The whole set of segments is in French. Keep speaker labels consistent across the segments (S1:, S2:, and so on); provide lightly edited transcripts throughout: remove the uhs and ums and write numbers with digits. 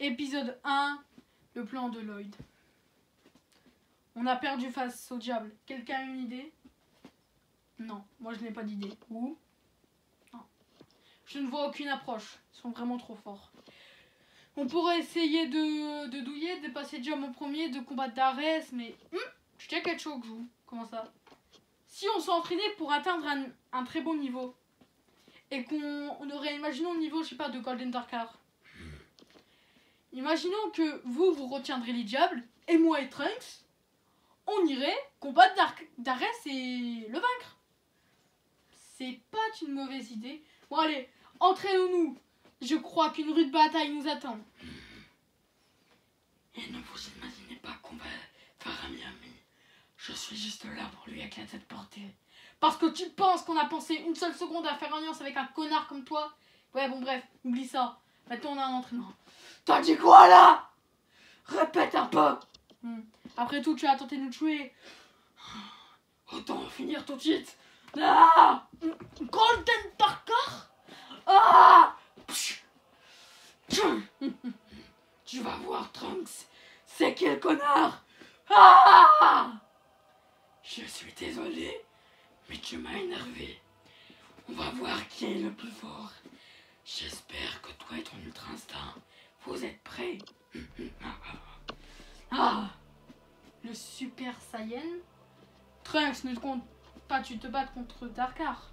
S1: Épisode 1, le plan de Lloyd. On a perdu face au diable. Quelqu'un a une idée? Non, moi je n'ai pas d'idée. Où? Non. Je ne vois aucune approche. Ils sont vraiment trop forts. On pourrait essayer de douiller, de passer diable en premier, de combattre Darès, mais... je tiens quelque chose, vous. Comment ça? Si on s'entraînait pour atteindre un très bon niveau, et qu'on aurait, imaginons, le niveau, je sais pas, de Golden Darkar. Imaginons que vous retiendrez les diables, et moi et Trunks, on irait combattre Darès et le vaincre. C'est pas une mauvaise idée. Bon allez, entraînons-nous. Je crois qu'une rude bataille nous attend.
S2: Et ne vous imaginez pas qu'on va faire ami. Je suis juste là pour lui avec la tête portée.
S1: Parce que tu penses qu'on a pensé une seule seconde à faire alliance avec un connard comme toi? Ouais, bon bref, oublie ça. Maintenant on a un entraînement.
S2: T'as dit quoi là? Répète un peu.
S1: Après tout, tu as tenté de nous tuer.
S2: Autant en finir tout de suite. Ah,
S1: Golden Darkar.
S2: ah. Tu vas voir, Trunks. C'est qui le connard? Ah. Je suis désolé, mais tu m'as énervé. On va voir qui est le plus fort. J'espère que toi et ton ultra instinct, vous êtes prêts.
S1: Ah, le Super Saiyan. Trunks, ne compte pas, tu te battes contre Darkar.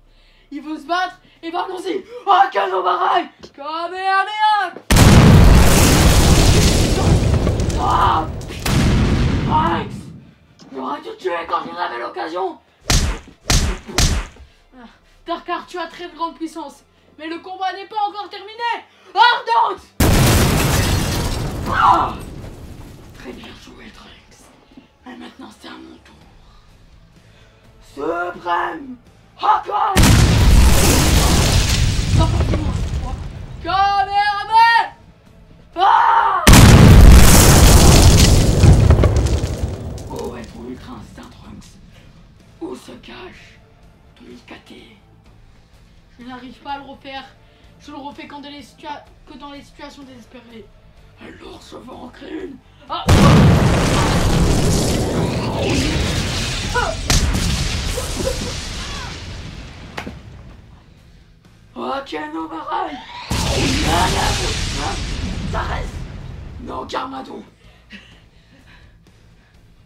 S1: Il veut se battre, et ben allons-y.
S2: Oh, Kanobarai!
S1: Kamehameha.
S2: Ah. Trunks! J'aurais dû te tuer quand j'en avais l'occasion.
S1: Darkar, tu as très grande puissance, mais le combat n'est pas encore terminé. Ardente!
S2: Ah. Très bien joué, Trunks. Mais maintenant c'est à mon tour. Suprême Hakai!
S1: Kamehameha!
S2: Ah! Où est ton ultra instinct, Trunks? Où se cache ton IKT?
S1: Je n'arrive pas à le refaire. Je le refais que dans les situations désespérées.
S2: Alors je vais en créer une.
S1: Ah!
S2: Ok, no Barai! Darès! Non, Garmadon!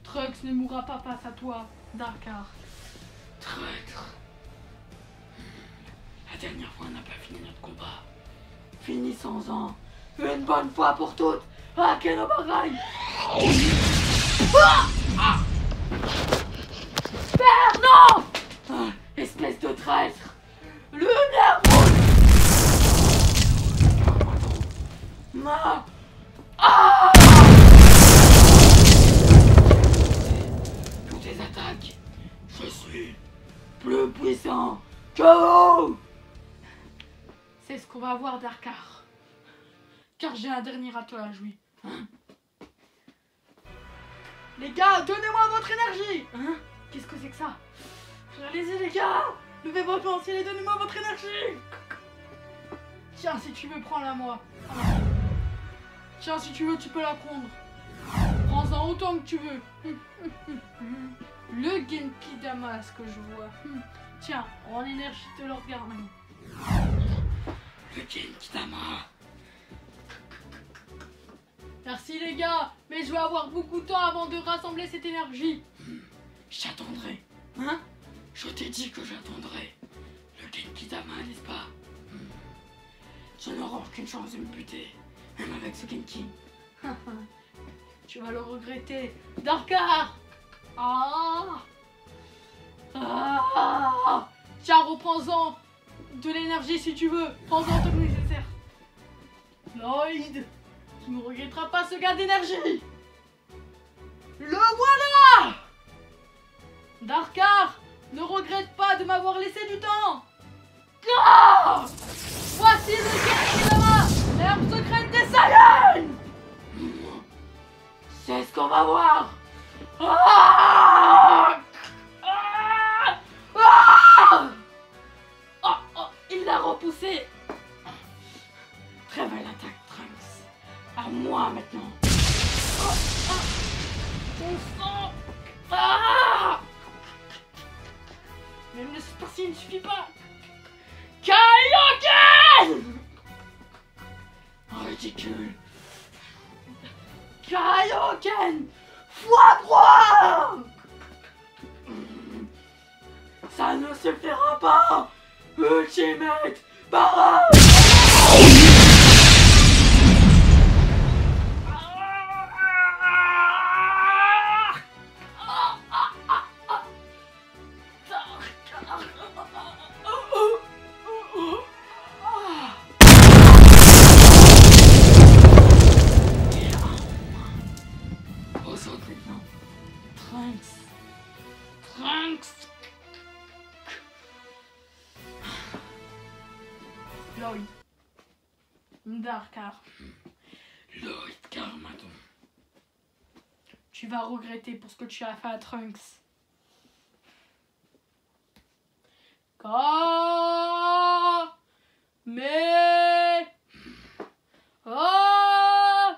S1: Trunks ne mourra pas face à toi, Darkar.
S2: Traître! La dernière fois, on n'a pas fini notre combat. Finissons-en une bonne fois pour toutes! Ok, no Barai! Père, non! Ah, espèce de traître! Le nerf rouge! Ma... Ah! Toutes tes attaques, je suis plus puissant que vous!
S1: C'est ce qu'on va voir, Darkar. Car j'ai un dernier attelage, oui. Les gars, donnez-moi votre énergie! Qu'est-ce que c'est que ça? Allez-y, les gars! Levez vos pensées et donnez-moi votre énergie! Tiens, si tu veux, prends-la moi. Tiens, si tu veux, tu peux la prendre. Prends-en autant que tu veux. Le Genki Dama, ce que je vois. Tiens, en énergie de Lord Garman.
S2: Le Genkidama.
S1: Merci les gars, mais je vais avoir beaucoup de temps avant de rassembler cette énergie.
S2: J'attendrai.
S1: Hein?
S2: Je t'ai dit que j'attendrai. Le Genkidama, n'est-ce pas? Je n'aurai aucune chance de me buter, même avec ce Genki.
S1: Tu vas le regretter. Darkar! Ah! Ah! Tiens, reprends-en de l'énergie si tu veux. Prends-en tout le nécessaire. Lloyd, tu ne regretteras pas ce gain d'énergie. Le voilà! Darkar, ne regrette pas de m'avoir laissé du temps.
S2: Ah!
S1: Voici le Genkidama, l'herbe secrète des Saiyans!
S2: C'est ce qu'on va voir. Ah! Ah! Ah! Oh, oh, il l'a repoussé. Très belle attaque, Trunks. À moi
S1: suffit pas. Kaioken!
S2: Ridicule. Kaioken x3. Ça ne suffira pas. Ultimate Barrage. Aux autres maintenant. Trunks.
S1: Lloyd. Darkar.
S2: Lloyd Garmadon.
S1: Tu vas regretter pour ce que tu as fait à Trunks. Mais... Oh...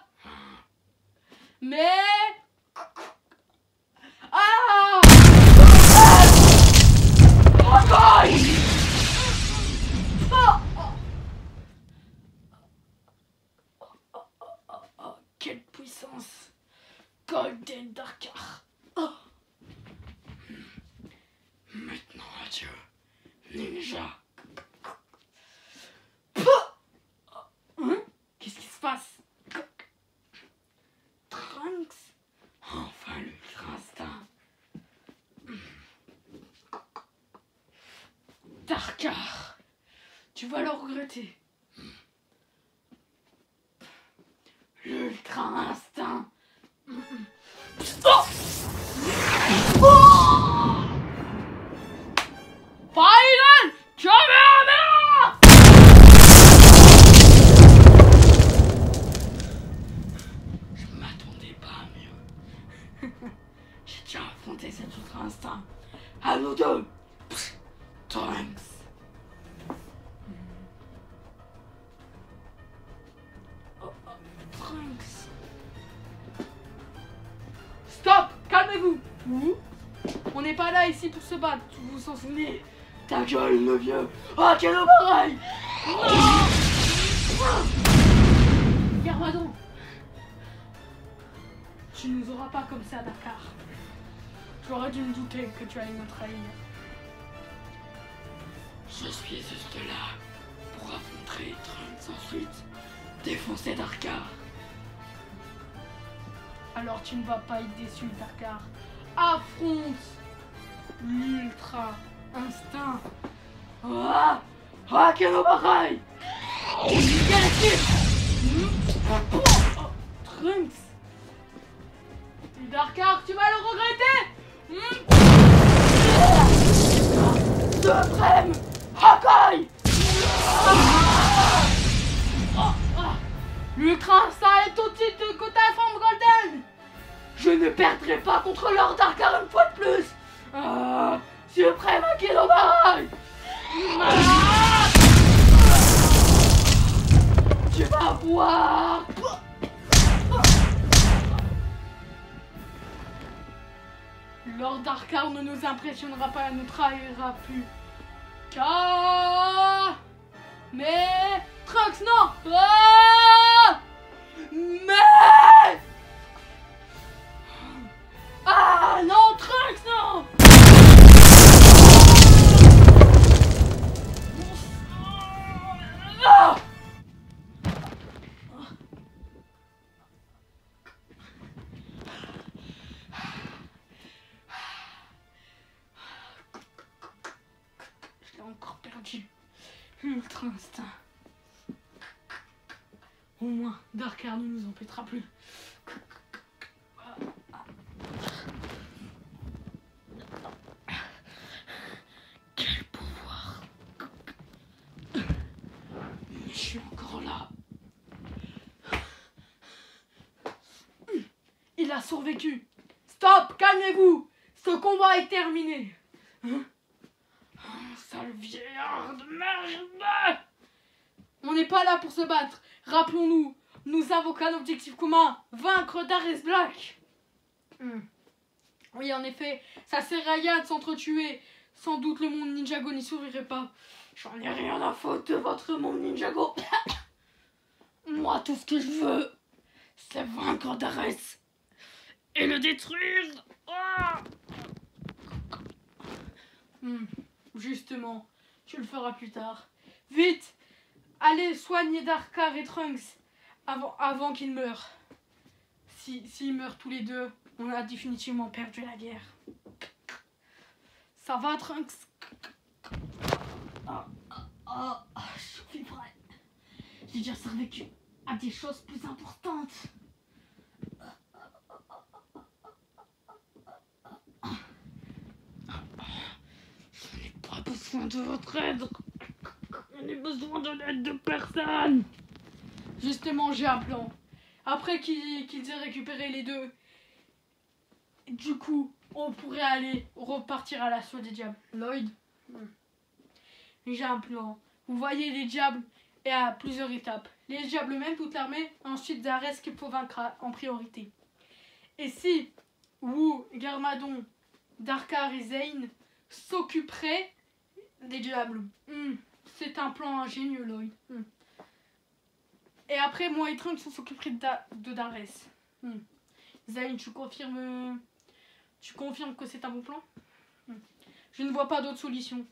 S1: Mais... Ah...
S2: Quelle puissance! Golden Darkar! Oh. Maintenant, adieu, ninja!
S1: Hein? Qu'est-ce qui se passe?
S2: Trunks! Enfin, l'ultra instinct!
S1: Darkar! Tu vas le regretter.
S2: L'ultra instinct!
S1: Final Kamehameha!
S2: Je m'attendais pas à mieux. J'ai déjà affronté cet ultra instinct. À nous deux! Trunks! Trunks!
S1: Stop! Calmez-vous! On n'est pas là ici pour se battre, vous vous en souvenez?
S2: Ta gueule, le vieux! Ah, quel pareil!
S1: Garmadon! Tu nous auras pas comme ça, Dakar. J'aurais dû me douter que tu allais me trahir.
S2: Je suis juste là pour affronter Trunks ensuite. Défoncer Darkar.
S1: Alors tu ne vas pas être déçu, Darkar. Affronte l'ultra instinct.
S2: Ah! Ah, quel pareil!
S1: Trunks! Darkar, tu vas le regretter!
S2: Suprême Hakai!
S1: L'ultra instinct est au-dessus de côté forme golden!
S2: Je ne perdrai pas contre leur Darkar une fois de plus! Ah, Suprême Akilobarai! Tu vas voir!
S1: Lord Darkar ne nous impressionnera pas et ne trahira plus. Mais... Trunks, non! Mais... Ah non, Trunks, non!
S2: Ah!
S1: Je l'ai encore perdu. Ultra instinct. Au moins, Darkar ne nous empêchera plus.
S2: Quel pouvoir! Mais je suis encore là.
S1: Il a survécu. Stop, calmez-vous. Ce combat est terminé.
S2: Sale vieillard de merde!
S1: On n'est pas là pour se battre. Rappelons-nous, nous avons qu'un objectif commun, vaincre Darius Black. Oui, en effet, ça sert à rien de s'entretuer. sans doute le monde Ninjago n'y s'ouvrirait pas.
S2: J'en ai rien à foutre de votre monde Ninjago. Moi, tout ce que je veux, c'est vaincre Darès et le détruire. Ah
S1: Justement, tu le feras plus tard. Vite, allez soigner Darkar et Trunks avant qu'ils meurent. S'ils meurent tous les deux, on a définitivement perdu la guerre. Ça va, Trunks?
S2: Je suis prêt. J'ai déjà survécu à des choses plus importantes. Je n'ai pas besoin de votre aide. Je n'ai besoin de l'aide de personne.
S1: Justement, j'ai un plan. Après qu'ils aient récupéré les deux, du coup, on pourrait repartir à l'assaut des diables. Lloyd, j'ai un plan. Vous voyez les diables et à plusieurs étapes. Les diables même, toute l'armée, ensuite Darès qu'il faut vaincre en priorité. Et si Wu, Garmadon, Darkar et Zane s'occuperaient des diables, c'est un plan ingénieux, Lloyd. Et après, moi et Trunks, on s'occuperait de Darès. Zane, tu confirmes que c'est un bon plan? Je ne vois pas d'autre solution.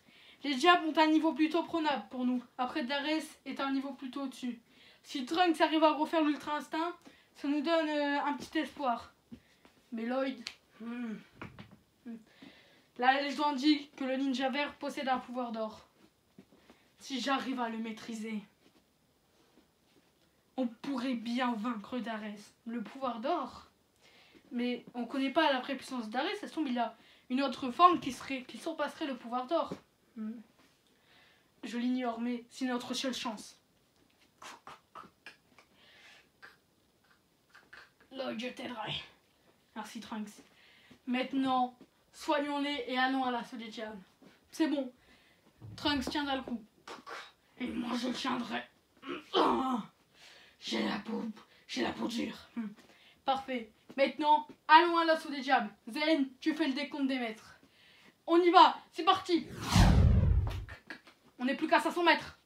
S1: Les diables ont un niveau plutôt prenable pour nous. Après, Darès est un niveau plutôt au-dessus. Si Trunks arrive à refaire l'Ultra Instinct, ça nous donne un petit espoir. Mais Lloyd... La légende dit que le ninja vert possède un pouvoir d'or. Si j'arrive à le maîtriser, on pourrait bien vaincre Darès. Le pouvoir d'or. Mais on ne connaît pas la vraie puissance d'Darès. Ça se tombe, il a une autre forme qui surpasserait le pouvoir d'or. Je l'ignore, mais c'est notre seule chance.
S2: Lloyd, je t'aiderai.
S1: Merci, Trunks. Maintenant, soignons-les et allons à l'assaut des diables. C'est bon. Trunks tiendra le coup.
S2: Et moi, je tiendrai. J'ai la peau dure.
S1: Parfait. Maintenant, allons à l'assaut des diables. Zane, tu fais le décompte des mètres. On y va. C'est parti. On n'est plus qu'à 500 mètres.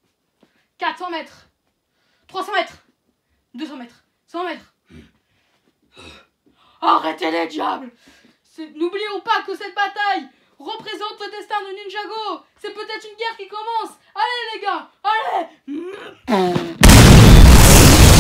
S1: 400 mètres. 300 mètres. 200 mètres. 100 mètres.
S2: Arrêtez les diables.
S1: N'oublions pas que cette bataille représente le destin de Ninjago. C'est peut-être une guerre qui commence,